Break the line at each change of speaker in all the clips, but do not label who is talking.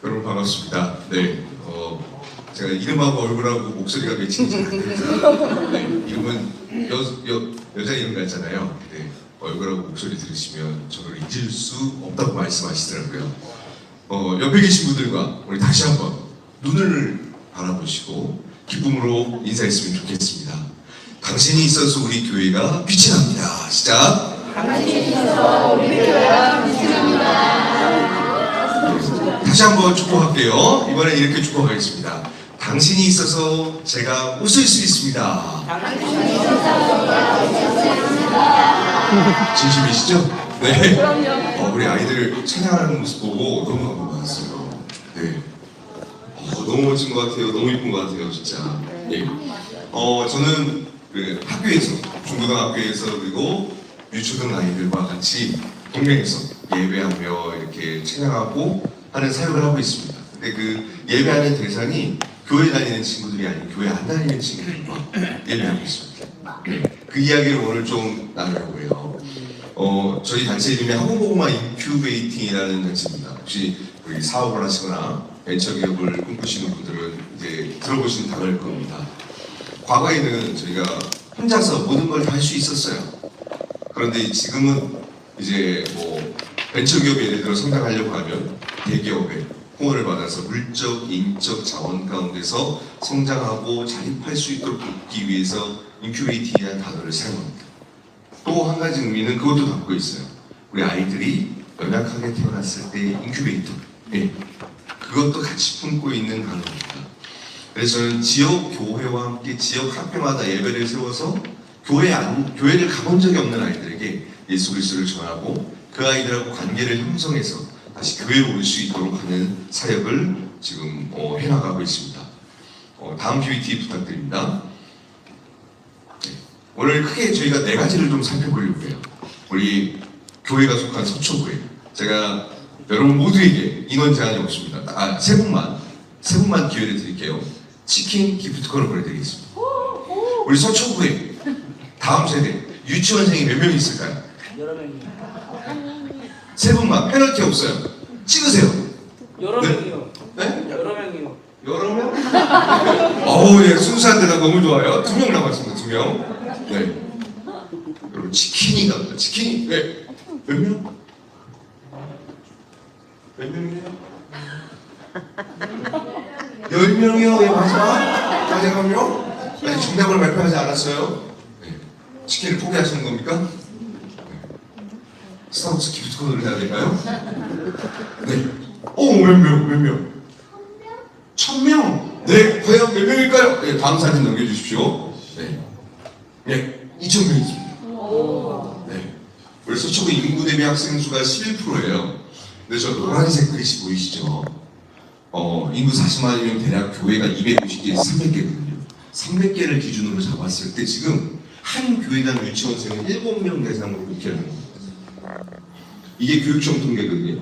여러분 반갑습니다. 네, 제가 이름하고 얼굴하고 목소리가 매칭이 잘 안 됩니다. 네, 이름은 여자 이름 같잖아요. 네, 얼굴하고 목소리 들으시면 저를 잊을 수 없다고 말씀하시더라고요. 옆에 계신 분들과 우리 다시 한번 눈을 바라보시고 기쁨으로 인사했으면 좋겠습니다. 당신이 있어서 우리 교회가 빛이 납니다. 시작.
당신이 있어서 우리 교회가 빛이 납니다.
다시 한번 축복할게요. 이번엔 이렇게 축복하겠습니다. 당신이 있어서 제가 웃을 수 있습니다.
당신이 있어서 제가 웃을 수 있습니다.
진심이시죠? 네.
그럼요.
우리 아이들 찬양하는 모습 보고 너무 감동받았어요. 네. 너무 멋진 것 같아요. 너무 예쁜 것 같아요, 진짜. 예. 저는 그 학교에서, 중고등학교에서 그리고 유초등 아이들과 같이 동맹에서 예배하며 이렇게 찬양하고 하는 사역을 하고 있습니다. 근데 그 예배하는 대상이 교회 다니는 친구들이 아닌 교회 안 다니는 친구들과 예배하고 있습니다. 그 이야기를 오늘 좀 나누려고 해요. 저희 단체 이름이 학원고구마 인큐베이팅이라는 단체입니다. 혹시 우리 사업을 하시거나 벤처기업을 꿈꾸시는 분들은 이제 들어보시는 단어일 겁니다. 과거에는 저희가 혼자서 모든 걸 다 할 수 있었어요. 그런데 지금은 이제 뭐 벤처기업이 예를 들어 성장하려고 하면 대기업의 후원을 받아서 물적, 인적 자원 가운데서 성장하고 자립할 수 있도록 돕기 위해서 인큐베이팅이라는 단어를 사용합니다. 또 한 가지 의미는 그것도 담고 있어요. 우리 아이들이 연약하게 태어났을 때 인큐베이터, 예, 그것도 같이 품고 있는 단어입니다. 그래서 저는 지역 교회와 함께 지역 학교마다 예배를 세워서 교회를 가본 적이 없는 아이들에게 예수 그리스도를 전하고 그 아이들하고 관계를 형성해서 다시 교회로 올 수 있도록 하는 사역을 지금 해나가고 있습니다. 다음 PPT 부탁드립니다. 네. 오늘 크게 저희가 네 가지를 좀 살펴보려고 해요. 우리 교회가 속한 서초구에 제가 여러분 모두에게 인원 제한이 없습니다. 세 분만 기회를 드릴게요. 치킨 기프트콘을 보내드리겠습니다. 우리 서초구에 다음 세대 유치원생이 몇 명 있을까요?
여러 명이.
세 분만 페널티 없어요. 찍으세요.
여러
네?
명이요.
네?
여러 명이요.
여러 명? 어우, 예, 순수한 대답 너무 좋아요. 2명 남았습니다. 2명. 네. 여러분 치킨이 갑니다. 치킨이. 네. 몇 명? 몇 명이에요? 10명이요. 예, 마지막요? 아직 정답을 발표하지 않았어요. 네. 치킨을 포기하시는 겁니까? 네. 스타벅스 기프트콘을 해야 될까요? 네. 몇 명? 1000명? 네, 과연 몇 명일까요? 네, 다음 사진 넘겨주십시오. 네. 네, 2000명 있습니다. 네. 우리 서초구 인구 대비 학생 수가 11%예요. 근데 저 노란색 글씨 보이시죠? 인구 40만이면 대략 교회가 250개에서 300개거든요. 300개를 기준으로 잡았을 때 지금 한 교회당 유치원생은 7명 대상으로 목표를 하는 겁니다. 이게 교육청 통계거든요.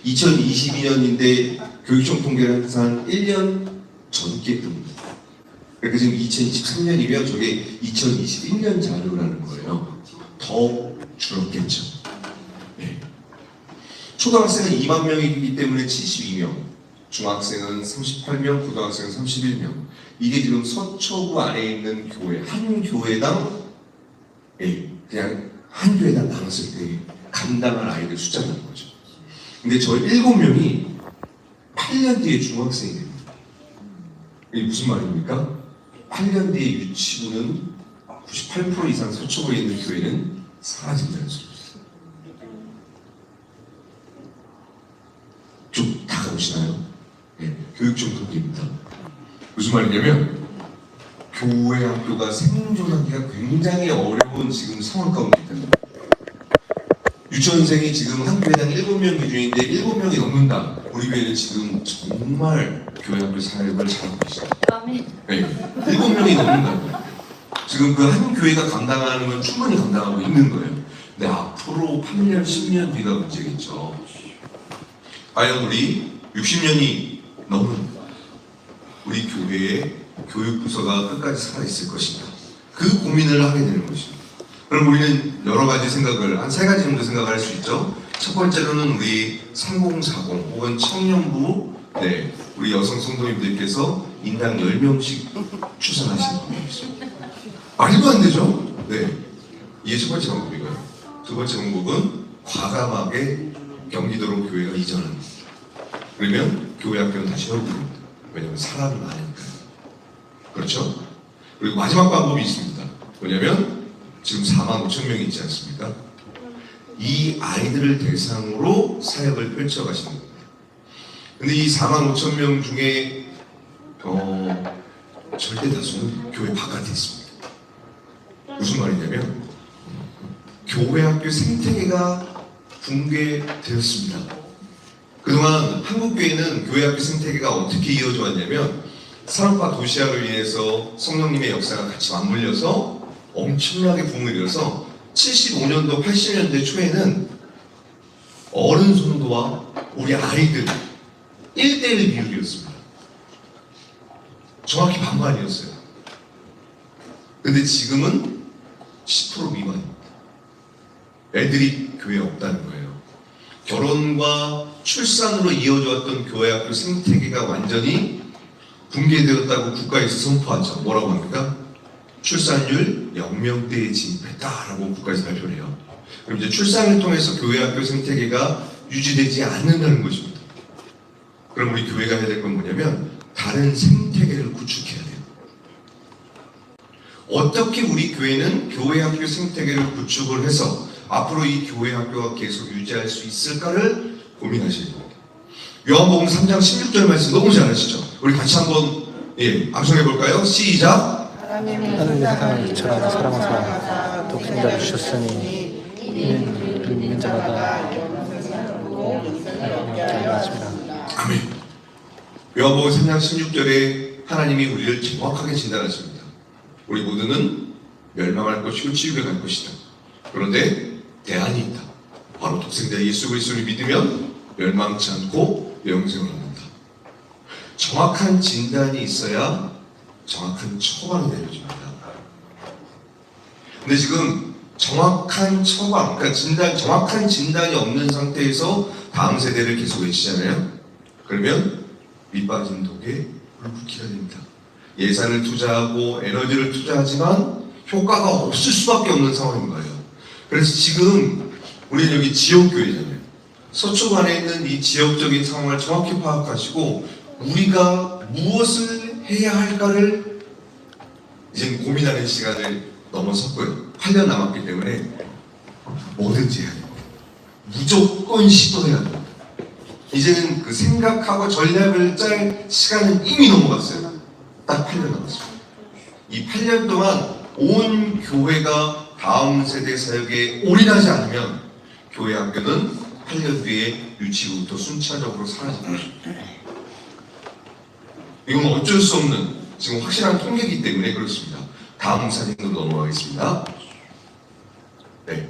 2022년인데 교육청 통계를 항상 1년 전께 뜹니다. 그러니까 지금 2023년이면 저게 2021년 자료라는 거예요. 더 줄었겠죠. 네. 초등학생은 2만 명이기 때문에 72명, 중학생은 38명, 고등학생은 31명. 이게 지금 서초구 안에 있는 교회, 한 교회당, 그냥 한 교회당 나눴을 때 감당할 아이들 숫자라는 거죠. 근데 저 7명이 8년 뒤에 중학생이 됩니다. 이게 무슨 말입니까? 8년 뒤에 유치부는 98% 이상 서초구에 있는 교회는 사라진다는 소리입니다. 좀 다가오시나요? 네, 교육청 통계입니다. 무슨 말이냐면 교회 학교가 생존하기가 굉장히 어려운 지금 상황 가운데 있다는 거예요. 유치원생이 지금 한 교회당 7명 기준인데 7명이 넘는다. 우리 교회는 지금 정말 교회 학교 사역을 잘하고 있습니다. 네, 7명이 넘는다고요. 지금 그 한 교회가 감당하는 건 충분히 감당하고 있는 거예요. 근데 앞으로 8년, 10년 뒤가 문제겠죠. 과연 우리 60년이 넘은 우리 교회의 교육부서가 끝까지 살아있을 것인가? 그 고민을 하게 되는 것입니다. 그럼 우리는 여러 가지 생각을, 한 3가지 정도 생각을 할 수 있죠. 첫 번째로는 우리 3040 혹은 청년부 네, 우리 여성 성도님들께서 인당 10명씩 출산하시는 방법이 있습니다. 말도 안 되죠? 네, 이게 첫 번째 방법이고요. 두 번째 방법은 과감하게 경기도로 교회가 이전합니다. 그러면 교회 학교는 다시 회복됩니다. 왜냐하면 사람이 많으니까요. 그렇죠? 그리고 마지막 방법이 있습니다. 뭐냐면 지금 45,000명이 있지 않습니까? 이 아이들을 대상으로 사역을 펼쳐가시는 겁니다. 근데 이 45,000명 중에 절대 다수는 교회 바깥에 있습니다. 무슨 말이냐면 교회 학교 생태계가 붕괴되었습니다. 그동안 한국교회는 교회 학교 생태계가 어떻게 이어져 왔냐면 산업화 도시화로 인해서 성령님의 역사가 같이 맞물려서 엄청나게 붐을 일어서 75년도, 80년대 초에는 어른 성도와 우리 아이들 1대1 비율이었습니다. 정확히 반반이었어요. 근데 지금은 10% 미만입니다. 애들이 교회에 없다는 거예요. 결혼과 출산으로 이어져왔던 교회 학교 생태계가 완전히 붕괴되었다고 국가에서 선포하죠. 뭐라고 합니까? 출산율 0명대에 진입했다라고 국가에서 발표를 해요. 그럼 이제 출산을 통해서 교회 학교 생태계가 유지되지 않는다는 것입니다. 그럼 우리 교회가 해야 될 건 뭐냐면 다른 생태계를 구축해야 돼요. 어떻게 우리 교회는 교회 학교 생태계를 구축을 해서 앞으로 이 교회 학교가 계속 유지할 수 있을까를 고민하셔야 됩니다. 요한복음 3장 16절 말씀 너무 잘 아시죠? 우리 같이 한번 암송해 볼까요? 시작!
하나님의 세상을 비춰가는 사랑하사 독생자를 주셨으니 이는 믿는 자마다 맞습니다.
아멘. 요한복음 3장 16절에 하나님이 우리를 정확하게 진단하십니다. 우리 모두는 멸망할 것이고 지옥에 갈 것이다. 그런데 대안이 있다. 바로 독생자 예수 그리스도를 믿으면 멸망치 않고 영생을 얻는다. 정확한 진단이 있어야 정확한 처방이 내려집니다. 근데 지금 정확한 처방, 그러니까 정확한 진단이 없는 상태에서 다음 세대를 계속 외치잖아요. 그러면 밑빠진 독에 불 붙여야 됩니다. 예산을 투자하고 에너지를 투자하지만 효과가 없을 수밖에 없는 상황인 거예요. 그래서 지금 우리는 여기 지역교회잖아요. 서초 안에 있는 이 지역적인 상황을 정확히 파악하시고 우리가 무엇을 해야 할까를 이제 고민하는 시간을 넘어섰고요. 8년 남았기 때문에 뭐든지 해야 됩니다. 무조건 시도해야 됩니다. 이제는 그 생각하고 전략을 짤 시간은 이미 넘어갔어요. 딱 8년 남았습니다. 이 8년 동안 온 교회가 다음 세대 사역에 올인하지 않으면 교회 학교는 8년 뒤에 유치부부터 순차적으로 사라질 것입니다. 이건 어쩔 수 없는 지금 확실한 통계이기 때문에 그렇습니다. 다음 사진으로 넘어가겠습니다. 네.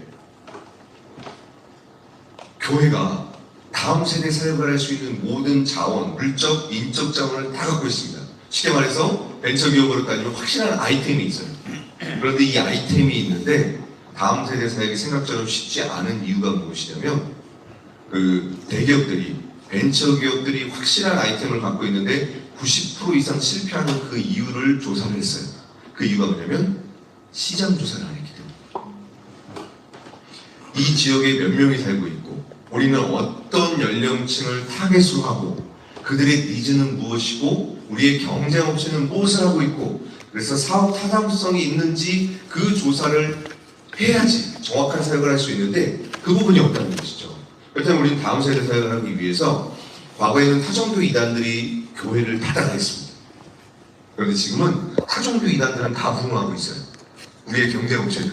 교회가 다음 세대 사역을 할 수 있는 모든 자원, 물적, 인적 자원을 다 갖고 있습니다. 쉽게 말해서 벤처기업으로 따지면 확실한 아이템이 있어요. 그런데 이 아이템이 있는데 다음 세대 사역이 생각처럼 쉽지 않은 이유가 무엇이냐면 그 대기업들이 벤처기업들이 확실한 아이템을 갖고 있는데 90% 이상 실패하는 그 이유를 조사를 했어요. 그 이유가 뭐냐면 시장 조사를 안 했기 때문에. 이 지역에 몇 명이 살고 있고 우리는 어떤 연령층을 타겟으로 하고 그들의 니즈는 무엇이고 우리의 경쟁업체는 무엇을 하고 있고 그래서 사업 타당성이 있는지 그 조사를 해야지 정확한 사역을 할 수 있는데 그 부분이 없다는 것이죠. 그렇다면 우리는 다음 세대 사역을 하기 위해서 과거에는 타종교 이단들이 교회를 닫아냈습니다. 그런데 지금은 타종교 이단들은 다 부흥하고 있어요. 우리의 경쟁업체들.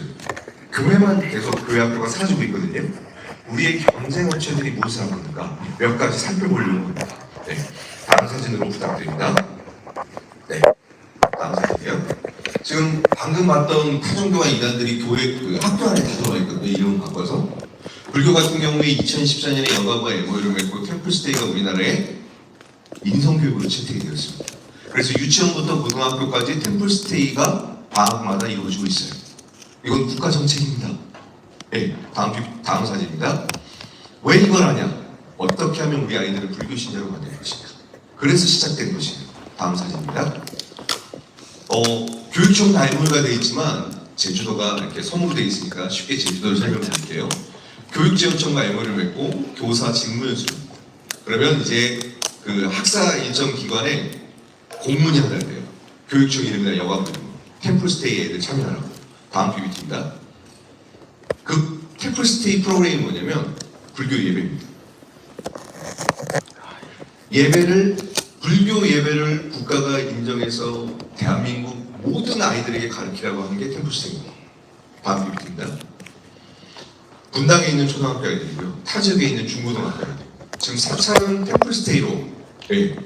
교회만 계속 교회 학교가 사라지고 있거든요. 우리의 경쟁업체들이 무엇을 하고 있는가 몇 가지 살펴보려고 합니다. 네. 다음 사진으로 부탁드립니다. 네. 다음 사진이요. 지금 방금 봤던 타종교와 이단들이 교회 그 학교 안에 다 들어가 있거든요. 이름 바꿔서. 불교 같은 경우에 2014년에 여가부와 MOU를 맺고 템플스테이가 우리나라에 인성교육으로 채택이 되었습니다. 그래서 유치원부터 고등학교까지 템플스테이가 방학마다 이루어지고 있어요. 이건 국가 정책입니다. 네, 다음 사진입니다. 왜 이걸 하냐? 어떻게 하면 우리 아이들을 불교 신자로 만들 것인가? 그래서 시작된 것이에요. 다음 사진입니다. 교육청 다이물가 되어 있지만 제주도가 이렇게 섬으로 되어 있으니까 쉽게 제주도를 설명드릴게요. 교육지원청과 MOU를 맺고 교사 직무연수. 그러면 이제 그 학사 일정 기관에 공문이 하나 돼요. 교육청 이름이나 여관 이름. 템플스테이 애들 참여하라고. 다음 PPT입니다. 그 템플스테이 프로그램이 뭐냐면 불교 예배입니다. 불교 예배를 국가가 인정해서 대한민국 모든 아이들에게 가르치라고 하는 게 템플스테이입니다. 다음 PPT입니다. 분당에 있는 초등학교 아이들이고요. 타 지역에 있는 중고등학교 아이들. 지금 4차는 템플스테이로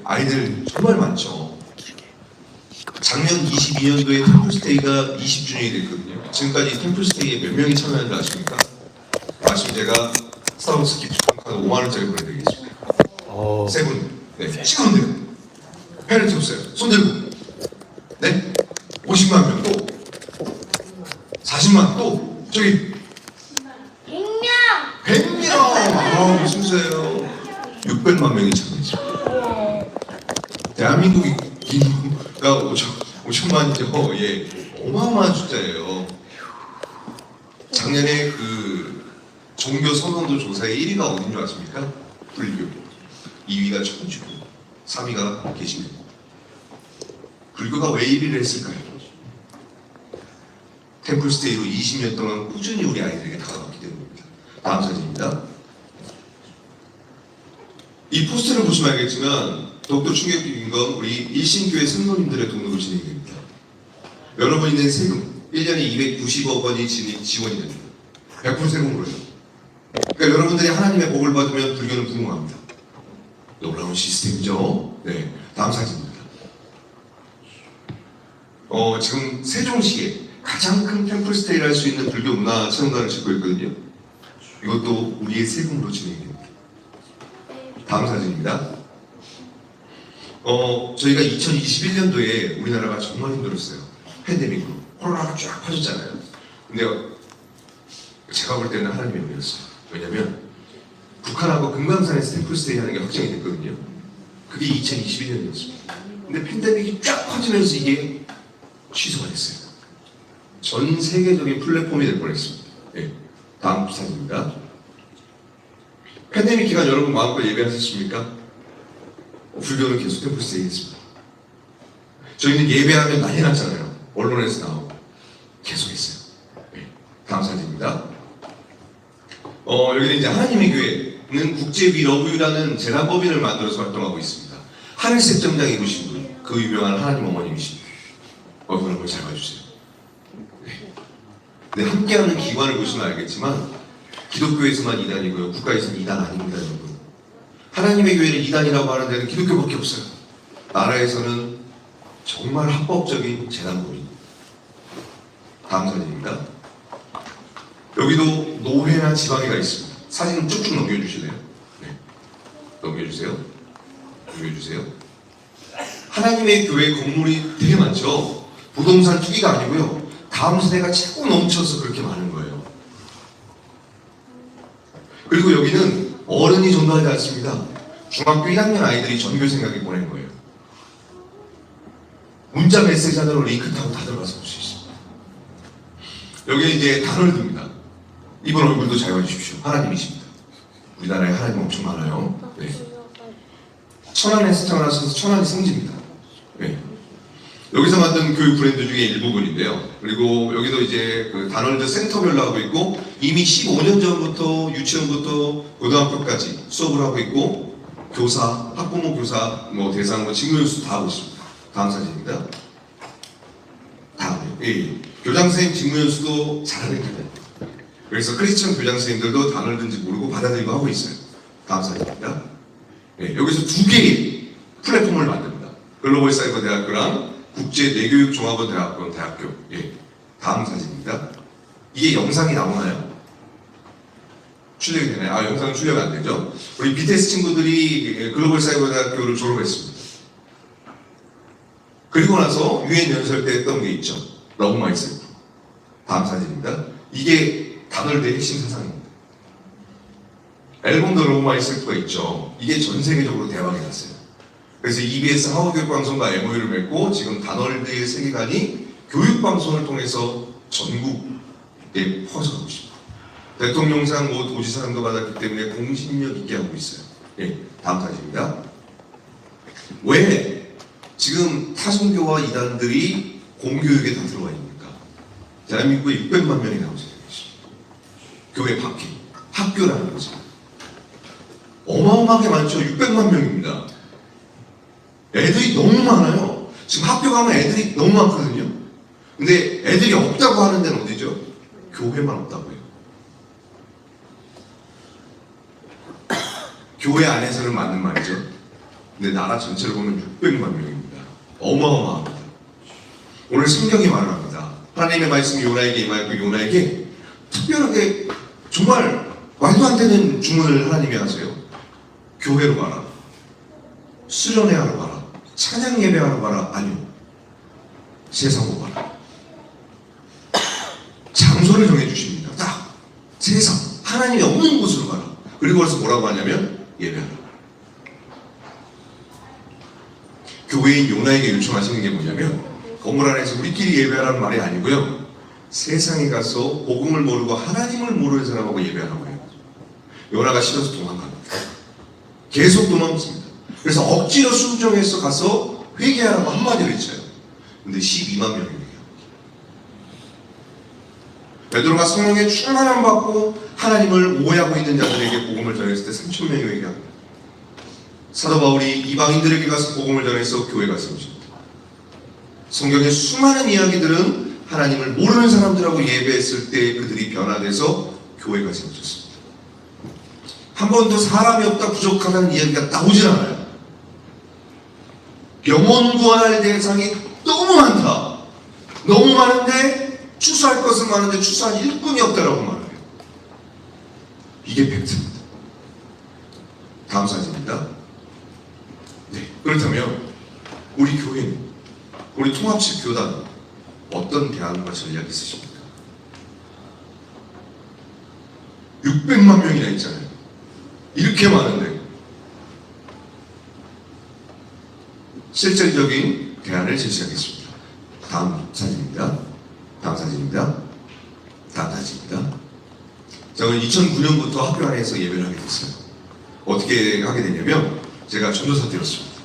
아이들 정말 많죠. 작년 22년도에 템플스테이가 20주년이 됐거든요. 지금까지 템플스테이에 몇 명이 참여하는지 아십니까? 마침 제가 스타벅스 기프트카드 5만원짜리 보내드리겠습니다. 세 분. 네, 찍으면 돼요. 페널티 없어요. 손 들고. 네? 50만 명 또. 40만 또. 저기 100명! 아우, 순수해요. 600만 명이 참여했죠. 대한민국이 인구가 5천만이죠. 예. 어마어마한 숫자예요. 작년에 그 종교 선호도 조사에 1위가 어딘 줄 아십니까? 불교. 2위가 천주교. 3위가 개신교. 불교가 왜 1위를 했을까요? 템플스테이로 20년 동안 꾸준히 우리 아이들에게 다가갔기 때문입니다. 다음 사진입니다. 이 포스터를 보시면 알겠지만 더욱더 충격적인 건 우리 일신교회 성도님들의 돈으로 진행이 됩니다. 여러분이 낸 세금 1년에 290억 원이 지원이 됩니다. 100% 세금으로 해요. 그러니까 여러분들이 하나님의 복을 받으면 불교는 부흥합니다. 놀라운 시스템이죠. 네, 다음 사진입니다. 지금 세종시에 가장 큰 템플스테이를 할 수 있는 불교 문화 체험관을 짓고 있거든요. 이것도 우리의 세금으로 진행이 됩니다. 다음 사진입니다. 저희가 2021년도에 우리나라가 정말 힘들었어요. 팬데믹으로. 코로나가 쫙 퍼졌잖아요. 근데 제가 볼 때는 하나님의 은혜였어요. 왜냐면 북한하고 금강산에서 템플스테이 하는 게 확정이 됐거든요. 그게 2021년이었습니다. 근데 팬데믹이 쫙 퍼지면서 이게 취소가 됐어요. 전 세계적인 플랫폼이 될 뻔했습니다. 네. 다음 사진입니다. 팬데믹 기간 여러분 마음껏 예배하셨습니까? 불교는 계속 템플스테이 했습니다. 저희는 예배하면 난리 났잖아요. 언론에서 나오고 계속 했어요. 네. 다음 사진입니다. 여기는 이제 하나님의 교회는 국제비 러브유라는 재단법인을 만들어서 활동하고 있습니다. 하늘색 정장 입으신 분, 그 유명한 하나님 어머님이십니다. 그걸 한번 잘 봐주세요. 네, 함께하는 기관을 보시면 알겠지만 기독교에서만 2단이고요. 국가에서는 2단 아닙니다, 여러분. 하나님의 교회는 2단이라고 하는 데는 기독교밖에 없어요. 나라에서는 정말 합법적인 재단법인. 다음 사진입니다. 여기도 노회나 지방회가 있습니다. 사진 쭉쭉 넘겨주실래요? 네. 넘겨주세요. 넘겨주세요. 하나님의 교회 건물이 되게 많죠. 부동산 투기가 아니고요. 다음 세대가 자꾸 넘쳐서 그렇게 많은 거예요. 그리고 여기는 어른이 전도하지 않습니다. 중학교 1학년 아이들이 전교 생각에 보낸 거예요. 문자 메시지 하나로 링크 타고 다 들어가서 볼 수 있습니다. 여기는 이제 단월드입니다. 이분 얼굴도 잘 봐주십시오. 하나님이십니다. 우리나라에 하나님 엄청 많아요. 네. 천안에서 태어나셔서 천안이 성지입니다. 네. 여기서 만든 교육 브랜드 중에 일부분인데요. 그리고 여기도 이제 그 단월드 센터별로 하고 있고 이미 15년 전부터 유치원부터 고등학교까지 수업을 하고 있고 교사, 학부모 교사, 대상, 직무연수 다 하고 있습니다. 다음 사진입니다. 다음에 교장 선생님 직무연수도 잘하는 거예요. 그래서 크리스천 교장 선생님들도 단월든지 모르고 받아들이고 하고 있어요. 다음 사진입니다. 네, 여기서 두 개의 플랫폼을 만듭니다. 글로벌 사이버 대학교랑 국제 내교육 종합원 대학교. 예. 다음 사진입니다. 이게 영상이 나오나요? 출력이 되나요? 영상 출력 안 되죠? 우리 BTS 친구들이 글로벌 사이버 대학교를 졸업했습니다. 그리고 나서 유엔 연설 때 했던 게 있죠. 러브 마이셀프. 다음 사진입니다. 이게 단월대의 핵심 사상입니다. 앨범도 러브 마이셀프가 있죠. 이게 전 세계적으로 대박이 났어요. 그래서 EBS 한국교육방송과 MOU를 맺고 지금 다널드의 세계관이 교육방송을 통해서 전국에 퍼져가고 있습니다. 대통령상, 도지사상도 받았기 때문에 공신력 있게 하고 있어요. 예, 다음 사진입니다. 왜 지금 타종교와 이단들이 공교육에 다 들어와 있습니까? 대한민국에 600만 명이 나오고 있습니다. 교회 밖에 학교라는 거죠. 어마어마하게 많죠. 600만 명입니다. 애들이 너무 많아요. 지금 학교 가면 애들이 너무 많거든요. 근데 애들이 없다고 하는 데는 어디죠? 교회만 없다고 해요. 교회 안에서는 맞는 말이죠. 근데 나라 전체를 보면 600만 명입니다. 어마어마합니다. 오늘 성경이 말을 합니다. 하나님의 말씀이 요나에게 임하였고 요나에게 특별하게 정말 말도 안 되는 주문을 하나님이 하세요. 교회로 가라. 수련회하러 가라. 찬양 예배하러 가라. 아니요. 세상으로 가라. 장소를 정해주십니다. 딱 세상 하나님이 없는 곳으로 가라. 그리고 거기서 뭐라고 하냐면 예배하라. 교회인 요나에게 요청하시는 게 뭐냐면 건물 안에서 우리끼리 예배하라는 말이 아니고요. 세상에 가서 복음을 모르고 하나님을 모르는 사람하고 예배하라고 해요. 요나가 싫어서 도망갑니다. 계속 도망칩니다. 그래서 억지로 순종해서 가서 회개하라고 한마디를 했어요. 근데 12만 명이에요. 베드로가 성령의 충만함 받고 하나님을 오해하고 있는 자들에게 복음을 전했을 때 3천 명이 회개합니다. 사도 바울이 이방인들에게 가서 복음을 전해서 교회가 세워집니다. 성경의 수많은 이야기들은 하나님을 모르는 사람들하고 예배했을 때 그들이 변화돼서 교회가 세워졌습니다. 한 번도 사람이 없다 부족하다는 이야기가 나오질 않아요. 영혼 구원할 대상이 너무 많다. 너무 많은데 추수할 것은 많은데 추수할 일꾼이 없다라고 말해요. 이게 팩트입니다. 다음 사진입니다. 네, 그렇다면 우리 교회는, 우리 통합식 교단 어떤 대안과 전략이 있으십니까? 600만 명이나 있잖아요. 이렇게 많은데 실질적인 대안을 제시하겠습니다. 다음 사진입니다. 다음 사진입니다. 다음 사진입니다. 저는 2009년부터 학교 안에서 예배를 하게 됐어요. 어떻게 하게 되냐면 제가 전도사 때였습니다.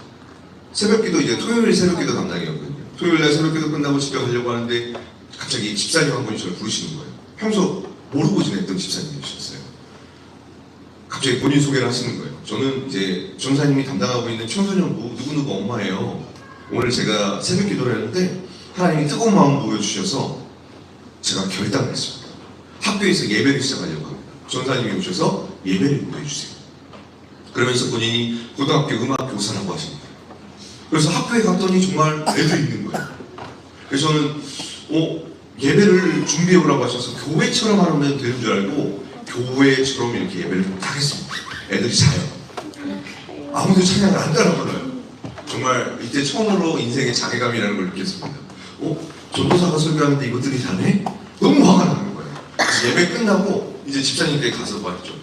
새벽기도 이제 토요일 새벽기도 담당이었거든요. 토요일날 새벽기도 끝나고 집에 가려고 하는데 갑자기 집사님 한 분이 저를 부르시는 거예요. 평소 모르고 지냈던 집사님이셨어요. 갑자기 본인 소개를 하시는 거예요. 저는 이제 전사님이 담당하고 있는 청소년부 누구누구 엄마예요. 오늘 제가 새벽 기도를 했는데 하나님이 뜨거운 마음 보여주셔서 제가 결단을 했습니다. 학교에서 예배를 시작하려고 합니다. 전사님이 오셔서 예배를 인도해주세요. 그러면서 본인이 고등학교 음악 교사라고 하십니다. 그래서 학교에 갔더니 정말 애들이 있는 거예요. 그래서 저는 예배를 준비해 오라고 하셔서 교회처럼 하면 되는 줄 알고 교회처럼 이렇게 예배를 하겠습니다. 애들이 자요. 아무도 찬양을 안 따라 불러요. 정말 이때 처음으로 인생의 자괴감이라는 걸 느꼈습니다. 전도사가 설교하는데 이것들이 자네? 너무 화가 나는 거예요. 그래서 예배 끝나고 이제 집사님께 가서 말했죠.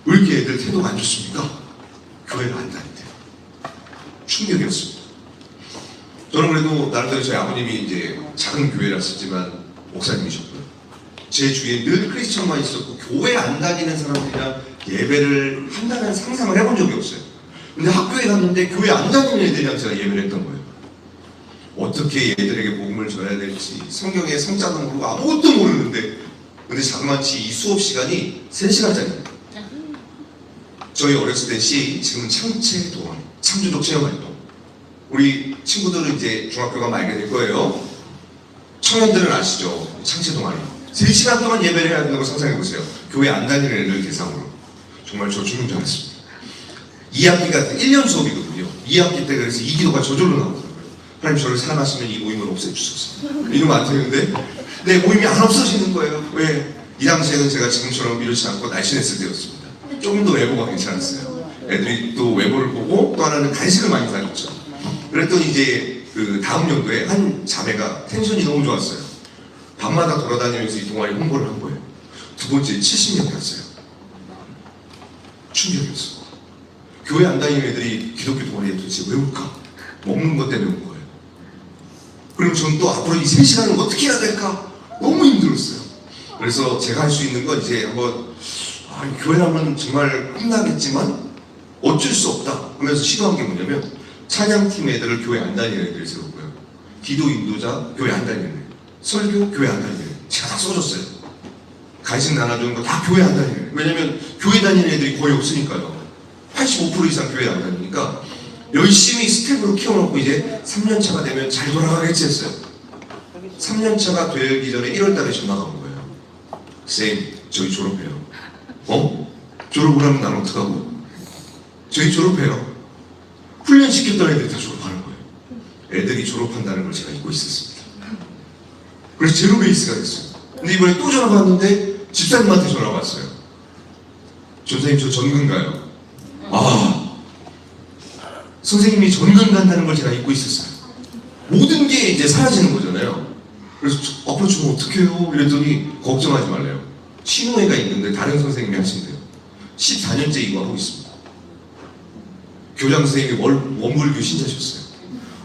왜 이렇게 애들 태도가 안 좋습니까? 교회를 안 다닌대요. 충격이었습니다. 저는 그래도 나름대로 저희 아버님이 이제 작은 교회라 썼지만 목사님이셨고요. 제 주위에 늘 크리스천만 있었고 교회 안 다니는 사람들이랑 예배를 한다는 상상을 해본 적이 없어요. 근데 학교에 갔는데 교회 안 다니는 애들이랑 제가 예배를 했던 거예요. 어떻게 얘들에게 복음을 전해야 될지 성경의 성자도 모르고 아무것도 모르는데 근데 자그마치 이 수업 시간이 3시간짜리입니다. 저희 어렸을 때 CA, 지금은 창체 동아리, 창조적 체험활동. 우리 친구들은 이제 중학교가 말게 될 거예요. 청년들은 아시죠? 창체 동아리. 3시간 동안 예배를 해야 된다고 상상해보세요. 교회 안 다니는 애들 대상으로. 정말 저 죽는 줄 알았습니다. 2학기가 1년 수업이거든요. 2학기 때 그래서 이 기도가 저절로 나오더라고요. 하나님 저를 사랑하시면 이 모임을 없애주소서. 이러면 안 되는데 내 모임이 안 없어지는 거예요. 왜? 이 당시에는 제가 지금처럼 이렇지 않고 날씬했을 때였습니다. 조금 더 외모가 괜찮았어요. 애들이 또 외모를 보고 또 하나는 간식을 많이 사줬죠. 그랬더니 이제 그 다음 연도에 한 자매가 텐션이 너무 좋았어요. 밤마다 돌아다니면서 이 동아리 홍보를 한 거예요. 두 번째 70명 갔어요. 충격이었어. 교회 안 다니는 애들이 기독교 동아리에 도대체 왜 올까? 먹는 것 때문에 온 거예요. 그럼 전 또 앞으로 이 3시간을 어떻게 해야 될까? 너무 힘들었어요. 그래서 제가 할 수 있는 건 이제 한번 교회라면 정말 끝나겠지만 어쩔 수 없다 하면서 시도한 게 뭐냐면 찬양팀 애들을 교회 안 다니는 애들을 세웠고요. 기도 인도자 교회 안 다니는 애, 설교 교회 안 다니는 애 제가 다 써줬어요. 간식 나눠주는 거 다 교회 안 다니는 애. 왜냐면 교회 다니는 애들이 거의 없으니까요. 85% 이상 교회 안 다니니까 열심히 스텝으로 키워놓고 이제 3년차가 되면 잘 돌아가겠지 했어요. 3년차가 되기 전에 1월달에 전화가 온 거예요. 쌤, 저희 졸업해요. 졸업을 하면 난 어떡하고? 저희 졸업해요. 훈련 시켰던 애들이 다 졸업하는 거예요. 애들이 졸업한다는 걸 제가 잊고 있었습니다. 그래서 제로 베이스가 됐어요. 근데 이번에 또 전화가 왔는데 집사님한테 전화가 왔어요. 전사님 저 전근 가요. 선생님이 전근 간다는 걸 제가 잊고 있었어요. 모든 게 이제 사라지는 거잖아요. 그래서 앞으로 좀 어떡해요? 이랬더니 걱정하지 말래요. 신우회가 있는데 다른 선생님이 하신대요. 14년째 이거 하고 있습니다. 교장 선생님이 원불교 신자셨어요.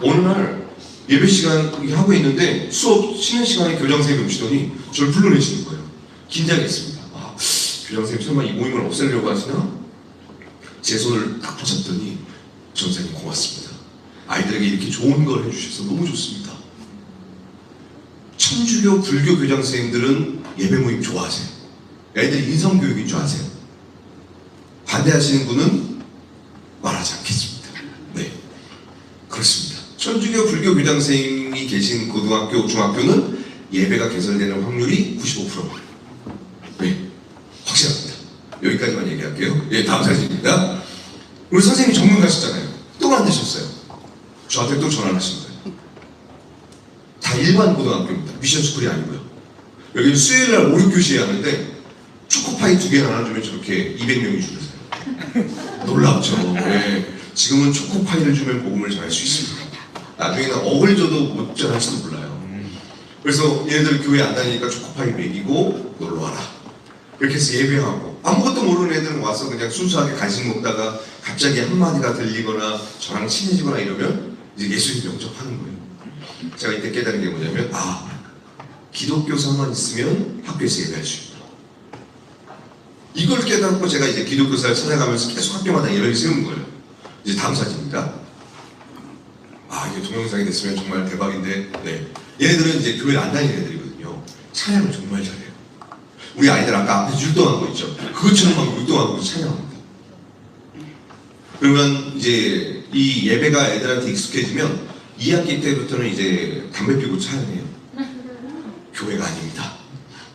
어느 날 예배 시간 하고 있는데 수업 쉬는 시간에 교장 선생님이 오시더니 저를 불러내시는 거예요. 긴장했습니다. 교장 선생님 설마 이 모임을 없애려고 하시나? 제 손을 딱 붙잡더니 전사님 고맙습니다. 아이들에게 이렇게 좋은 걸 해주셔서 너무 좋습니다. 천주교 불교 교장 선생님들은 예배 모임 좋아하세요. 애들이 인성교육인 줄 아세요. 반대하시는 분은 말하지 않겠습니다. 네, 그렇습니다. 천주교 불교 교장 선생님이 계신 고등학교, 중학교는 예배가 개설되는 확률이 95%. 네, 확실합니다. 여기까지만 얘기할게요. 예, 다음 사진입니다. 우리 선생님이 전문 가셨잖아요. 또 만드셨어요. 저한테 또 전화를 하신 거예요. 다 일반 고등학교입니다. 미션 스쿨이 아니고요. 여기는 수요일날 5, 6교시에 하는데 초코파이 2개 나눠주면 저렇게 200명이 줄을 서요. 놀랍죠. 네. 지금은 초코파이를 주면 복음을 전할 수 있습니다. 나중에는 억을 줘도 못 전할지도 몰라요. 그래서 얘네들 교회 안 다니니까 초코파이 먹이고 놀러와라. 이렇게 해서 예배하고 아무것도 모르는 애들은 와서 그냥 순수하게 간식 먹다가 갑자기 한마디가 들리거나 저랑 친해지거나 이러면 이제 예수님 영접하는 거예요. 제가 이때 깨달은 게 뭐냐면 기독교사만 있으면 학교에서 예배할 수 있다. 이걸 깨닫고 제가 이제 기독교사를 찾아가면서 계속 학교마다 예배를 세우는 거예요. 이제 다음 사진입니다. 이게 동영상이 됐으면 정말 대박인데, 네. 얘네들은 이제 교회를 안 다니는 애들이거든요. 찬양을 정말 잘해요. 우리 아이들 아까 앞에서 율동한 거 있죠? 그것처럼 막 율동하고 찬양합니다. 그러면 이제 이 예배가 애들한테 익숙해지면 2학기 때부터는 이제 담배 피우고 찬양해요. 교회가 아닙니다.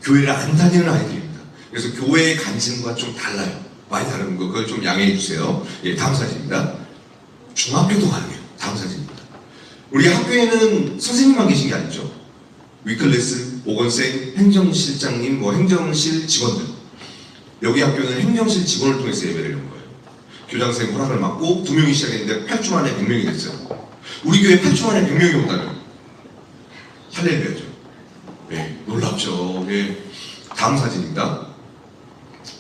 교회를 안 다니는 아이들입니다. 그래서 교회의 관심과 좀 달라요. 많이 다른 거, 그걸 좀 양해해 주세요. 예, 다음 사진입니다. 중학교도 가능해요. 다음 사진입니다. 우리 학교에는 선생님만 계신 게 아니죠. 위클레스, 보건생, 행정실장님, 행정실 직원들. 여기 학교는 행정실 직원을 통해서 예배를 한 거예요. 교장선생님 허락을 받고 2명이 시작했는데 8주 만에 100명이 됐어요. 우리 교회 8주 만에 100명이 온다면 할렐루야죠. 네, 놀랍죠. 네. 다음 사진입니다.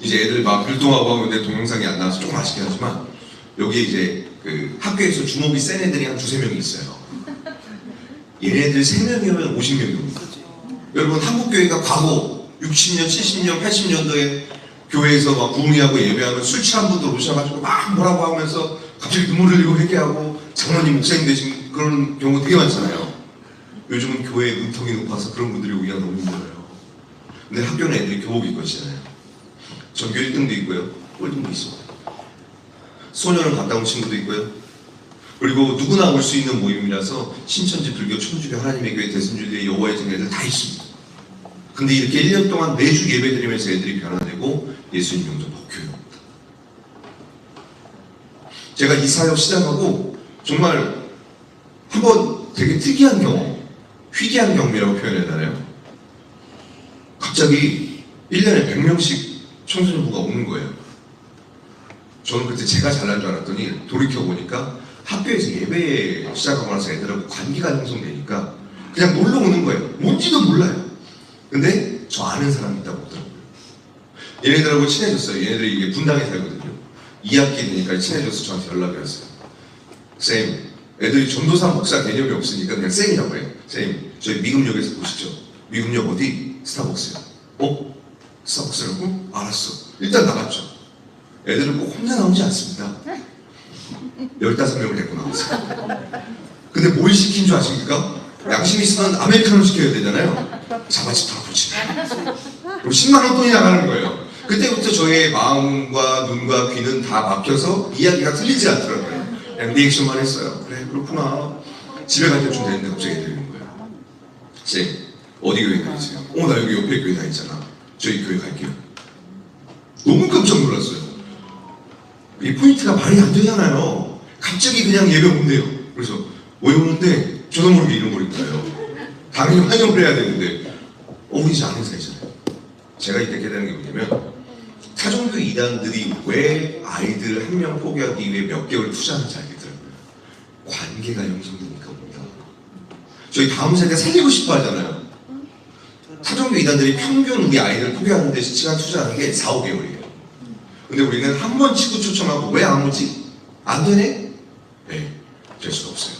이제 애들 막 율동하고 하는데 동영상이 안 나와서 조금 아쉽긴 하지만 여기에 이제 그 학교에서 주목이 센 애들이 한 2-3명이 있어요. 얘네들 3명이면 50명이 옵니다. 여러분 한국교회가 과거 60년, 70년, 80년도에 교회에서 막 부흥회하고 예배하면 술 취한 분들 오셔가지고 막 뭐라고 하면서 갑자기 눈물 흘리고 회개하고 장로님 목사님 되신 그런 경우 되게 많잖아요. 요즘은 교회의 문턱이 높아서 그런 분들이 오기가 너무 힘들어요. 근데 학교는 애들이 교복 입고 있잖아요. 전교 1등도 있고요. 꼴등도 있습니다. 소년원 갔다 온 친구도 있고요. 그리고 누구나 올 수 있는 모임이라서 신천지, 불교, 천주교, 하나님의 교회, 대승주의, 여호와의 증인 애들 다 있습니다. 근데 이렇게 1년 동안 매주 예배 드리면서 애들이 변화되고 예수님 영접하고 교회 옵니다. 제가 이 사역 시작하고 정말 한번 되게 특이한 경험, 희귀한 경험이라고 표현해야 되나요? 갑자기 1년에 100명씩 청소년부가 오는 거예요. 저는 그때 제가 잘난 줄 알았더니 돌이켜보니까 학교에서 예배 시작하고 나서 애들하고 관계가 형성되니까 그냥 놀러 오는 거예요. 뭔지도 몰라요. 근데 저 아는 사람이 있다고 하더라고요. 얘네들하고 친해졌어요. 얘네들이 이게 분당에 살거든요. 2학기 되니까 친해져서 저한테 연락이 왔어요. 쌤, 애들이 전도사 목사 개념이 없으니까 그냥 쌤이라고 해요. 쌤, 저희 미금역에서 보시죠. 미금역 어디? 스타벅스요. 스타벅스라고? 알았어. 일단 나갔죠. 애들은 꼭 혼자 나오지 않습니다. 15명을 데리고 나왔어요. 근데 뭘 시킨 줄 아십니까? 양심 있으면 아메리카노 시켜야 되잖아요. 자바집 프라푸치노. 그럼 10만 원 돈이 나가는 거예요. 그때부터 저의 마음과 눈과 귀는 다 막혀서 이야기가 틀리지 않더라고요. 그냥 리액션만 했어요. 그래, 그렇구나. 집에 갈 때쯤 됐는데 갑자기 들리는 거예요. 쌤, 어디 교회 다니세요? 나 여기 옆에 교회 다니잖아. 저희 교회 갈게요. 너무 깜짝 놀랐어요. 이 포인트가 말이 안 되잖아요. 갑자기 그냥 예배 온대요. 그래서 왜 오는데 저도 모르게 잃어버린 거예요. 당연히 환영을 해야 되는데 우리 이제 아는 사이잖아요. 제가 이때 깨달은 게 뭐냐면 타종교 이단들이 왜 아이들 한 명 포기하기 위해 몇 개월 투자하는지 알겠더라고요. 관계가 형성되니까 옵니다. 저희 다음 세대 살리고 싶어 하잖아요. 타종교 이단들이 평균 우리 아이들 포기하는 데 시간 투자하는 게 4, 5개월이에요. 근데 우리는 한 번 친구 추천하고 왜 안 오지? 안 되네? 네, 될 수가 없어요.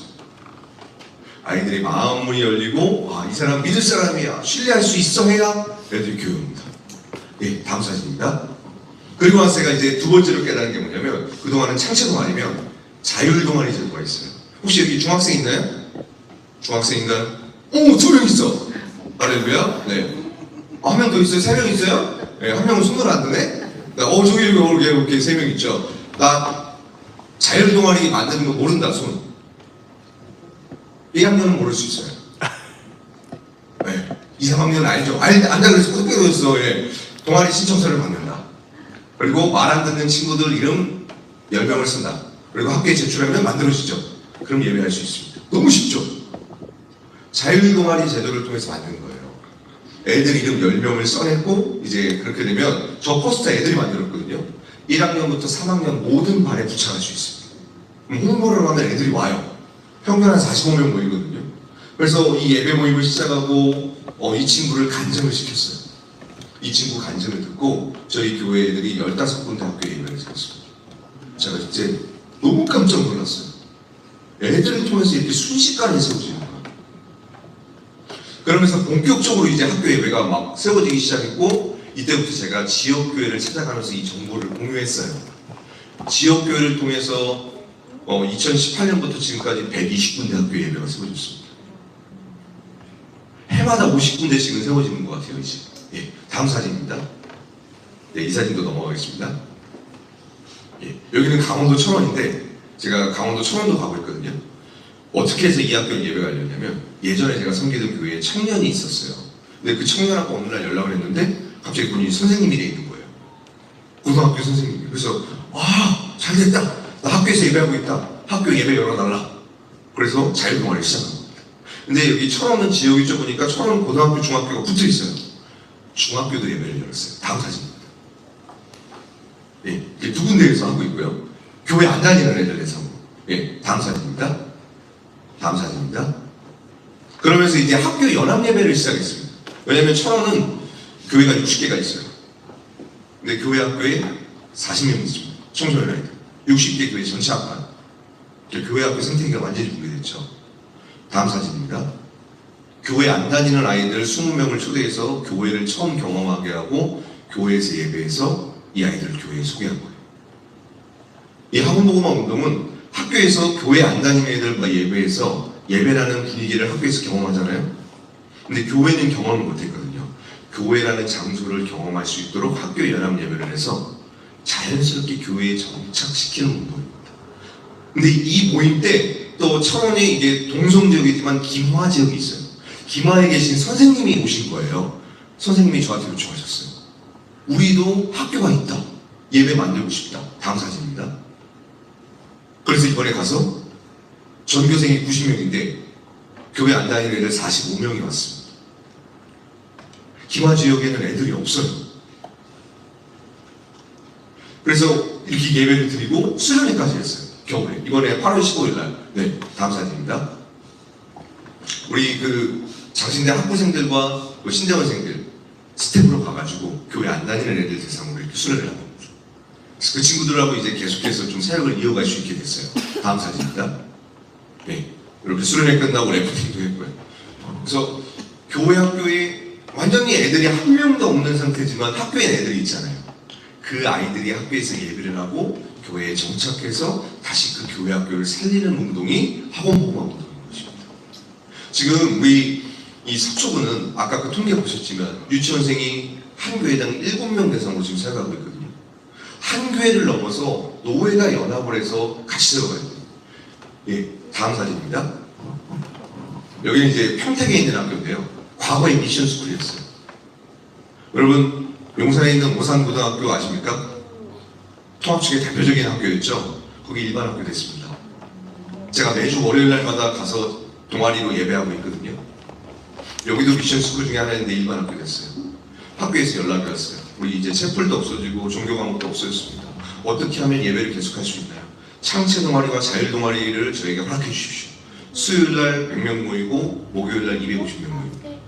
아이들이 마음문이 열리고 이 사람 믿을 사람이야, 신뢰할 수 있어 해야 애들이 교회 옵니다. 예, 다음 사진입니다. 그리고 나서 제가 이제 두 번째로 깨달은 게 뭐냐면 그동안은 창체 동아리면 자율 동아리 제도가 있어요. 혹시 여기 중학생 있나요? 중학생인가요? 2명 있어. 할렐루야. 네. 한 명 더 있어요? 3명 있어요? 네, 한 명은 손을 안 드네? 저기 이렇게 3명 있죠. 나 자율 동아리 만드는 거 모른다, 손. 1학년은 모를 수 있어요. 네. 2, 3학년은 알죠. 안다 그래서 꼭 배웠어. 예. 동아리 신청서를 받는다. 그리고 말 안 듣는 친구들 이름 10명을 쓴다. 그리고 학교에 제출하면 만들어지죠. 그럼 예배할 수 있습니다. 너무 쉽죠? 자율 동아리 제도를 통해서 만든 거예요. 애들 이름 10명을 써냈고 이제 그렇게 되면 저 포스터 애들이 만들었거든요. 1학년부터 3학년 모든 반에 부착할 수 있습니다. 그럼 홍보를 하면 애들이 와요. 평균 한 45명 모이거든요. 그래서 이 예배 모임을 시작하고 이 친구를 간증을 시켰어요. 이 친구 간증을 듣고 저희 교회 애들이 15군데 학교에 예배를 드렸습니다. 제가 이제 너무 깜짝 놀랐어요. 애들을 통해서 이렇게 순식간에 세워지는 거예요. 그러면서 본격적으로 이제 학교 예배가 막 세워지기 시작했고 이때부터 제가 지역교회를 찾아가면서 이 정보를 공유했어요. 지역교회를 통해서 2018년부터 지금까지 120군데 학교 예배가 세워졌습니다. 해마다 50군데씩은 세워지는 것 같아요, 이제. 예, 다음 사진입니다. 네, 이 사진도 넘어가겠습니다. 예, 여기는 강원도 천원인데 제가 강원도 천원도 가고 있거든요. 어떻게 해서 이 학교에 예배가 열렸냐면 예전에 제가 섬기던 교회에 청년이 있었어요. 근데 그 청년하고 어느 날 연락을 했는데 갑자기 그분이 선생님이 돼 있는 거예요. 고등학교 선생님이. 그래서 잘 됐다. 나 학교에서 예배하고 있다. 학교 예배 열어달라. 그래서 자율동아리를 시작한 겁니다. 근데 여기 천원은 지역이 좁으니까 천원 고등학교 중학교가 붙어 있어요. 중학교도 예배를 열었어요. 다음 사진입니다. 예, 이게 두 군데에서 하고 있고요. 교회 안 다니는 애들 대상으로. 예, 다음 사진입니다. 다음 사진입니다. 그러면서 이제 학교 연합 예배를 시작했습니다. 왜냐면 천원은 교회가 60개가 있어요. 근데 교회 학교에 40명 있습니다. 청소년 아이들. 60개 교회 전체 학반. 교회 학교 생태계가 완전히 붕괴됐죠. 다음 사진입니다. 교회 안 다니는 아이들 20명을 초대해서 교회를 처음 경험하게 하고 교회에서 예배해서 이 아이들을 교회에 소개한 거예요. 이 학원복음화 운동은 학교에서 교회 안 다니는 애들과 예배해서 예배라는 분위기를 학교에서 경험하잖아요. 근데 교회는 경험을 못했거든요. 교회라는 장소를 경험할 수 있도록 학교 연합 예배를 해서 자연스럽게 교회에 정착시키는 운동입니다. 근데 이 모임 때 또 천원에 이게 동성 지역이지만 김화 지역이 있어요. 김화에 계신 선생님이 오신 거예요. 선생님이 저한테 요청하셨어요. 우리도 학교가 있다. 예배 만들고 싶다. 다음 사진입니다. 그래서 이번에 가서 전교생이 90명인데 교회 안 다니는 애들 45명이 왔습니다. 김화 지역에는 애들이 없어요. 그래서 이렇게 예배를 드리고 수련회까지 했어요. 겨울에. 이번에 8월 15일 날. 네, 다음 사진입니다. 우리 장신대 학부생들과 신대원생들 스텝으로 가가지고 교회 안 다니는 애들 대상으로 이렇게 수련을 한 겁니다. 그래서 그 친구들하고 이제 계속해서 좀 사역을 이어갈 수 있게 됐어요. 다음 사진입니다. 네. 이렇게 수련회 끝나고 래프팅도 했고요. 그래서 교회 학교에 완전히 애들이 한 명도 없는 상태지만 학교에 애들이 있잖아요. 그 아이들이 학교에서 예배를 하고 교회에 정착해서 다시 그 교회 학교를 살리는 운동이 학원복음화 운동인 것입니다. 지금 우리 이 서초구는 아까 그 통계 보셨지만 유치원생이 한 교회당 7명 대상으로 지금 생각하고 있거든요. 한 교회를 넘어서 노회가 연합을 해서 같이 들어가야 돼요. 예, 다음 사진입니다. 여기는 이제 평택에 있는 학교인데요. 과거에 미션 스쿨이었어요. 여러분, 용산에 있는 오산고등학교 아십니까? 통합 측의 대표적인 학교였죠. 거기 일반 학교 됐습니다. 제가 매주 월요일 날마다 가서 동아리로 예배하고 있거든요. 여기도 미션 스쿨 중에 하나인데 일반 학교 됐어요. 학교에서 연락이 왔어요. 우리 이제 채플도 없어지고 종교 과목도 없어졌습니다. 어떻게 하면 예배를 계속할 수 있나요? 창체 동아리와 자율 동아리를 저에게 허락해 주십시오. 수요일 날 100명 모이고 목요일 날 250명 모이고.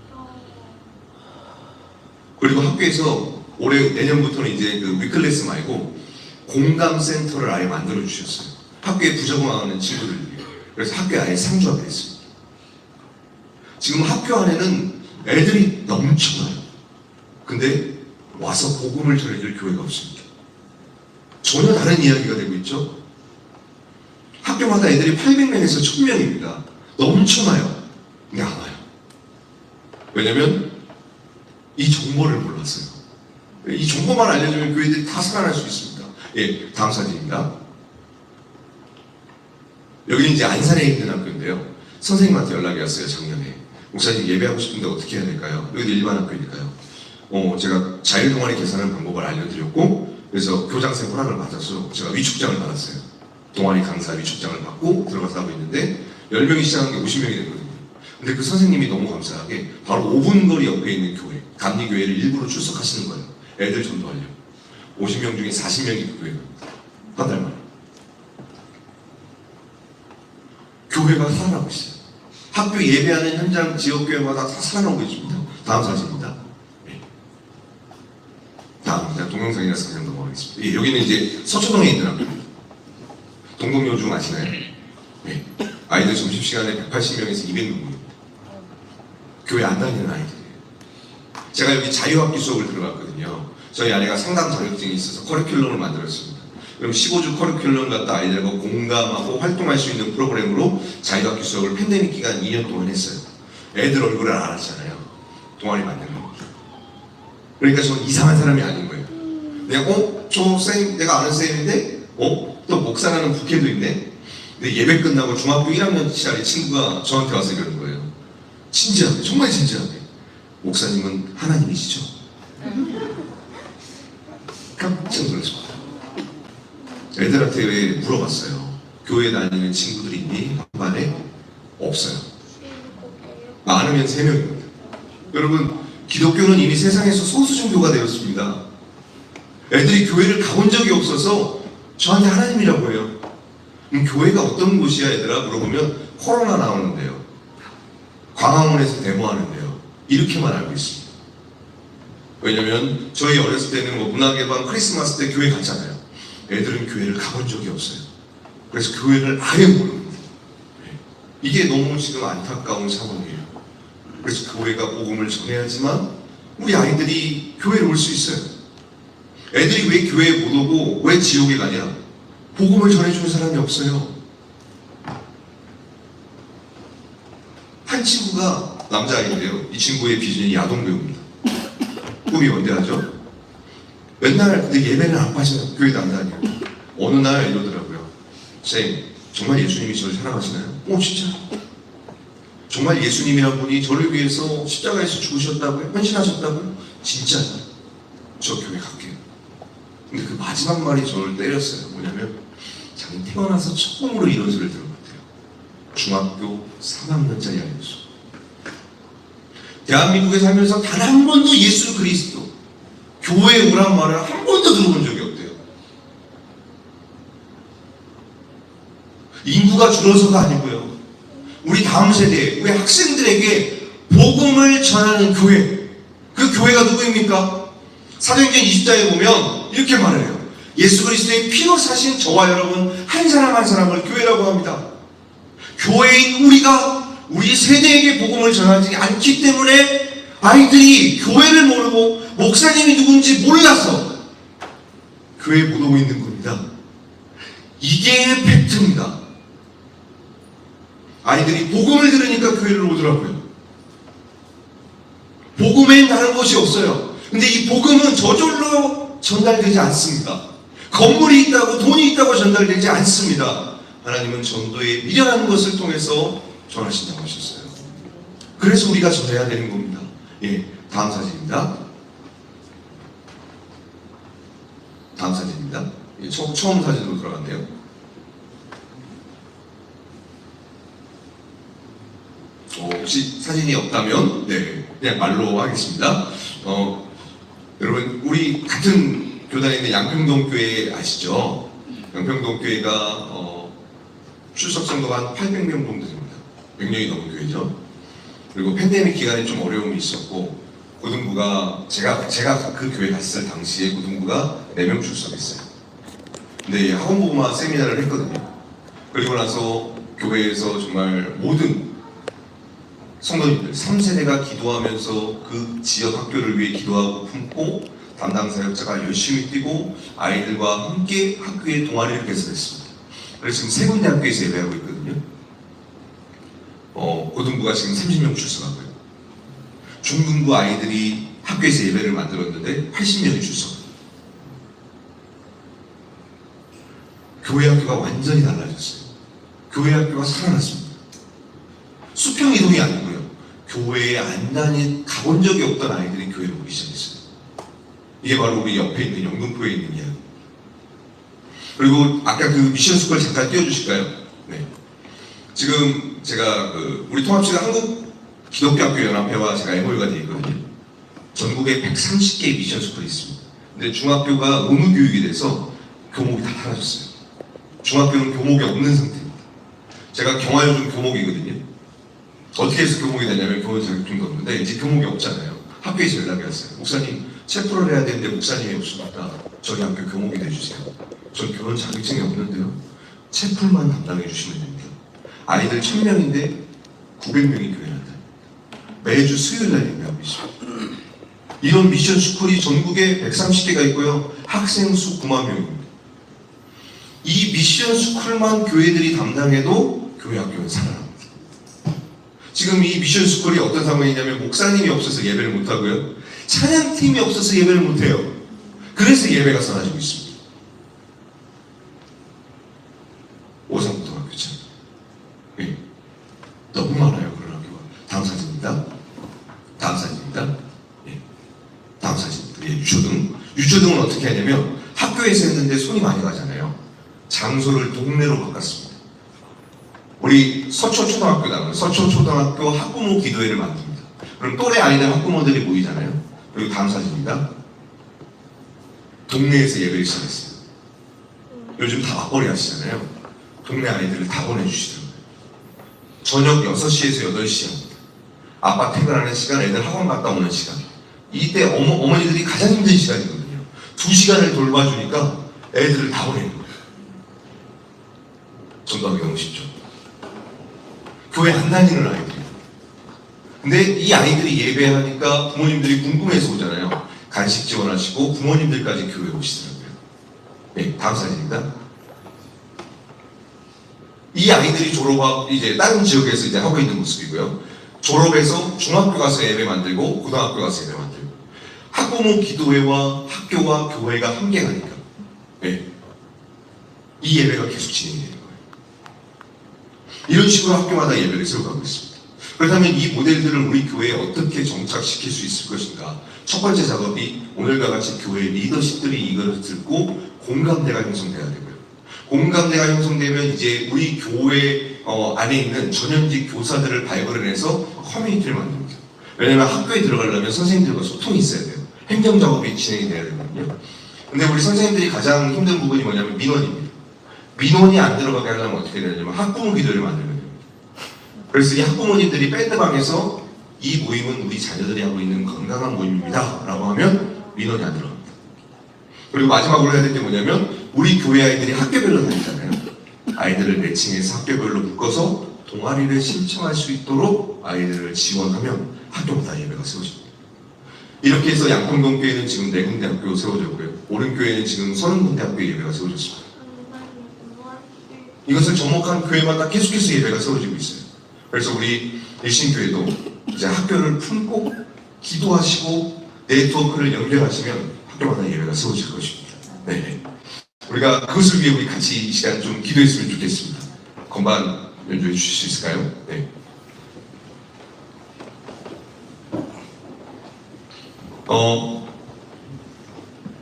그리고 학교에서 내년부터는 이제 그 위클래스 말고 공감센터를 아예 만들어 주셨어요. 학교에 부적응하는 친구들 위해. 그래서 학교에 아예 상주하게 됐습니다. 지금 학교 안에는 애들이 넘쳐나요. 근데 와서 복음을 전해줄 교회가 없습니다. 전혀 다른 이야기가 되고 있죠. 학교마다 애들이 800명에서 1000명입니다. 넘쳐나요. 근데 안 와요. 왜냐면 이 정보를 몰랐어요. 이 정보만 알려주면 교회들이 다 살아날 수 있습니다. 예, 다음 사진입니다. 여기는 이제 안산에 있는 학교인데요. 선생님한테 연락이 왔어요, 작년에. 목사님 예배하고 싶은데 어떻게 해야 될까요? 여기도 일반 학교니까요. 제가 자율동아리 개선하는 방법을 알려드렸고, 그래서 교장선생 허락을 받아서 제가 위촉장을 받았어요. 동아리 강사 위촉장을 받고 들어가서 하고 있는데 10명이 시작한 게 50명이 됐거든요. 근데 그 선생님이 너무 감사하게 바로 5분 거리 옆에 있는 교회, 감리교회를 일부러 출석하시는 거예요. 애들 전도하려고. 50명 중에 40명이 그 교회에 갑니다. 한 달 만에. 교회가 살아나고 있어요. 학교 예배하는 현장 지역교회마다 다 살아나고 있습니다. 다음 사진입니다. 네. 다음 동영상이라서 그냥 넘어가겠습니다. 예, 여기는 이제 서초동에 있는 학교입니다. 동동요중 아시나요? 네. 아이들 점심시간에 180명에서 200명입니다. 교회 안 다니는 아이들이에요. 제가 여기 자유학기 수업을 들어갔거든요. 저희 아내가 상담 자격증이 있어서 커리큘럼을 만들었습니다. 그럼 15주 커리큘럼 갖다 아이들과 공감하고 활동할 수 있는 프로그램으로 자유학기 수업을 팬데믹 기간 2년 동안 했어요. 애들 얼굴을 알았잖아요. 동아리 만드는 거. 그러니까 저는 이상한 사람이 아닌 거예요. 내가 저 쌤 내가 아는 쌤인데 또 목사라는 부캐도 있네. 근데 예배 끝나고 중학교 1학년짜리 친구가 저한테 와서 이러는 거예요. 진지하게, 정말 진지하게. 목사님은 하나님이시죠? 깜짝 놀랐습니다. 애들한테 왜 물어봤어요. 교회 다니는 친구들이 있니? 반반에 없어요. 많으면 3명입니다. 여러분, 기독교는 이미 세상에서 소수종교가 되었습니다. 애들이 교회를 가본 적이 없어서 저한테 하나님이라고 해요. 교회가 어떤 곳이야 얘들아? 물어보면 코로나 나오는데요. 광화문에서 데모하는데요. 이렇게만 알고 있습니다. 왜냐면 저희 어렸을 때는 뭐 문화개방 크리스마스 때 교회 갔잖아요. 애들은 교회를 가본 적이 없어요. 그래서 교회를 아예 모릅니다. 이게 너무 지금 안타까운 상황이에요. 그래서 교회가 복음을 전해야지만 우리 아이들이 교회를 올 수 있어요. 애들이 왜 교회에 못 오고 왜 지옥에 가냐? 복음을 전해주는 사람이 없어요. 한 친구가 남자아이인데요. 이 친구의 비전이 야동배우입니다. 꿈이 원대하죠? 맨날 근데 예배는 안 빠져요. 교회도 안 다녀요. 어느 날 이러더라고요. 쌤, 정말 예수님이 저를 사랑하시나요? 진짜? 정말 예수님이란 분이 저를 위해서 십자가에서 죽으셨다고요? 헌신하셨다고요? 진짜요? 저 교회 갈게요. 근데 그 마지막 말이 저를 때렸어요. 뭐냐면 자기는 태어나서 처음으로 이런 소리를 들은 것 같아요. 중학교 3학년짜리 아이였어. 대한민국에 살면서 단 한 번도 예수 그리스도 교회에 오란 말을 한 번도 들어본 적이 없대요. 인구가 줄어서가 아니고요. 우리 다음 세대, 우리 학생들에게 복음을 전하는 교회, 그 교회가 누구입니까? 사도행전 20장에 보면 이렇게 말을 해요. 예수 그리스도의 피로 사신 저와 여러분 한 사람 한 사람을 교회라고 합니다. 교회인 우리가 우리 세대에게 복음을 전하지 않기 때문에 아이들이 교회를 모르고 목사님이 누군지 몰라서 교회에 못 오고 있는 겁니다. 이게 팩트입니다. 아이들이 복음을 들으니까 교회를 오더라고요. 복음엔 다른 것이 없어요. 근데 이 복음은 저절로 전달되지 않습니다. 건물이 있다고 돈이 있다고 전달되지 않습니다. 하나님은 전도의 미련한 것을 통해서 전하신다고 하셨어요. 그래서 우리가 전해야 되는 겁니다. 예, 다음 사진입니다. 다음 사진입니다. 예, 처음 사진으로 들어갔네요. 혹시 사진이 없다면 네, 그냥 말로 하겠습니다. 여러분 우리 같은 교단에 있는 양평동 교회 아시죠? 양평동 교회가 출석 정도가 한 800명 정도 됩니다. 100명이 넘은 교회죠. 그리고 팬데믹 기간에 좀 어려움이 있었고 고등부가 제가 그 교회 갔을 당시에 고등부가 4명 출석했어요. 근데 학원보고마 세미나를 했거든요. 그리고 나서 교회에서 정말 모든 성도님들 3세대가 기도하면서 그 지역 학교를 위해 기도하고 품고 담당 사역자가 열심히 뛰고 아이들과 함께 학교의 동아리를 개설했습니다. 그래서 지금 3군데 학교에서 예배하고 있거든요. 고등부가 지금 30명 출석하고요. 중등부 아이들이 학교에서 예배를 만들었는데 80명이 출석합니다. 교회 학교가 완전히 달라졌어요. 교회 학교가 살아났습니다. 수평 이동이 아니고요. 교회에 안 가본 적이 없던 아이들이 교회를 오기 시작했어요. 이게 바로 우리 옆에 있는 영등포에 있는 이야기. 그리고 아까 그 미션 스쿨 잠깐 띄워주실까요? 네. 지금 제가 우리 통합시가 한국 기독교학교 연합회와 제가 MOU가 되어 있거든요. 전국에 130개의 미션 스쿨이 있습니다. 근데 중학교가 의무 교육이 돼서 교목이 다 사라졌어요. 중학교는 교목이 없는 상태입니다. 제가 경화요즘 교목이거든요. 어떻게 해서 교목이 되냐면 교원 자격증도 없는데 이제 교목이 없잖아요. 학교에서 연락이 왔어요. 목사님 체프를 해야 되는데 목사님이 없으니까 저희 학교 교목이 돼주세요. 전 교원 자격증이 없는데요. 체풀만 담당해 주시면 됩니다. 아이들 1000명인데 900명이 교회 한다. 매주 수요일 날 예배하고 있습니다. 이런 미션 스쿨이 전국에 130개가 있고요. 학생 수 9만 명입니다. 이 미션 스쿨만 교회들이 담당해도 교회 학교는 살아납니다. 지금 이 미션 스쿨이 어떤 상황이냐면 목사님이 없어서 예배를 못하고요. 찬양팀이 없어서 예배를 못해요. 그래서 예배가 사라지고 있습니다. 오산고등학교죠. 예. 너무 많아요, 그런 학교가. 다음 사진입니다. 다음 사진입니다. 예. 다음 사진입니다. 예, 유초등. 유초등은 어떻게 하냐면 학교에서 했는데 손이 많이 가잖아요. 장소를 동네로 바꿨습니다. 우리 서초초등학교다. 서초초등학교 학부모 기도회를 만듭니다. 그럼 또래 아이들 학부모들이 모이잖아요. 그리고 다음 사진입니다. 동네에서 예배를 시작했어요. 요즘 다 맞벌이 하시잖아요. 동네 아이들을 다 보내주시더라고요. 저녁 6시에서 8시 합니다. 아빠 퇴근하는 시간, 애들 학원 갔다 오는 시간. 이때 어머니들이 가장 힘든 시간이거든요. 2시간을 돌봐주니까 애들을 다 보내는 거예요. 전도하기 너무 쉽죠. 교회 안 다니는 아이들이. 근데 이 아이들이 예배하니까 부모님들이 궁금해서 오잖아요. 간식 지원하시고 부모님들까지 교회에 오시더라고요. 네, 다음 사진입니다. 이 아이들이 졸업하고 이제 다른 지역에서 이제 하고 있는 모습이고요. 졸업해서 중학교 가서 예배 만들고 고등학교 가서 예배 만들고 학부모 기도회와 학교와 교회가 함께 가니까 네, 이 예배가 계속 진행이 되는 거예요. 이런 식으로 학교마다 예배를 세워가고 있습니다. 그렇다면 이 모델들을 우리 교회에 어떻게 정착시킬 수 있을 것인가? 첫 번째 작업이 오늘과 같이 교회 리더십들이 이거를 듣고 공감대가 형성돼야 되고요. 공감대가 형성되면 이제 우리 교회 안에 있는 전현직 교사들을 발굴해내서 커뮤니티를 만듭니다. 왜냐하면 학교에 들어가려면 선생님들과 소통이 있어야 돼요. 행정 작업이 진행이 돼야 되거든요. 근데 우리 선생님들이 가장 힘든 부분이 뭐냐면 민원입니다. 민원이 안 들어가게 하려면 어떻게 되냐면 학부모 기도를 만들면 됩니다. 그래서 이 학부모님들이 밴드방에서 이 모임은 우리 자녀들이 하고 있는 건강한 모임입니다 라고 하면 민원이 안 들어갑니다. 그리고 마지막으로 해야 될 게 뭐냐면 우리 교회 아이들이 학교별로 다니잖아요. 아이들을 매칭해서 학교별로 묶어서 동아리를 신청할 수 있도록 아이들을 지원하면 학교마다 예배가 세워집니다. 이렇게 해서 양평동교회는 지금 4군데 학교 세워졌고요. 오른교회는 지금 30군데 학교에 예배가 세워졌습니다. 이것을 접목한 교회마다 계속해서 예배가 세워지고 있어요. 그래서 우리 일신교회도 이제 학교를 품고 기도하시고 네트워크를 연결하시면 학교마다 예배가 세워질 것입니다. 네. 우리가 그것을 위해 우리 같이 이 시간 좀 기도했으면 좋겠습니다. 건반 연주해 주실 수 있을까요? 네.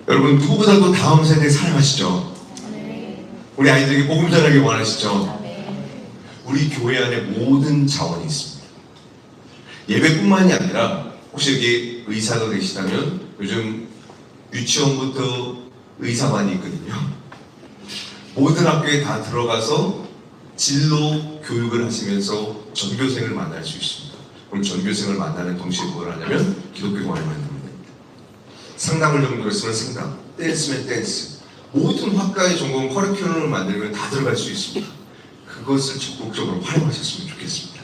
여러분 누구보다도 다음 세대 사랑하시죠? 우리 아이들에게 복음 전하기 원하시죠? 우리 교회 안에 모든 자원이 있습니다. 예배뿐만이 아니라 혹시 여기 의사가 계시다면 요즘 유치원부터 의사반이 있거든요. 모든 학교에 다 들어가서 진로 교육을 하시면서 전교생을 만날 수 있습니다. 그럼 전교생을 만나는 동시에 뭘 하냐면 기독교 동아리 만들면 됩니다. 상담을 전공으로 쓰면 상담, 댄스면 댄스, 모든 학과의 전공 커리큘럼을 만들면 다 들어갈 수 있습니다. 그것을 적극적으로 활용하셨으면 좋겠습니다.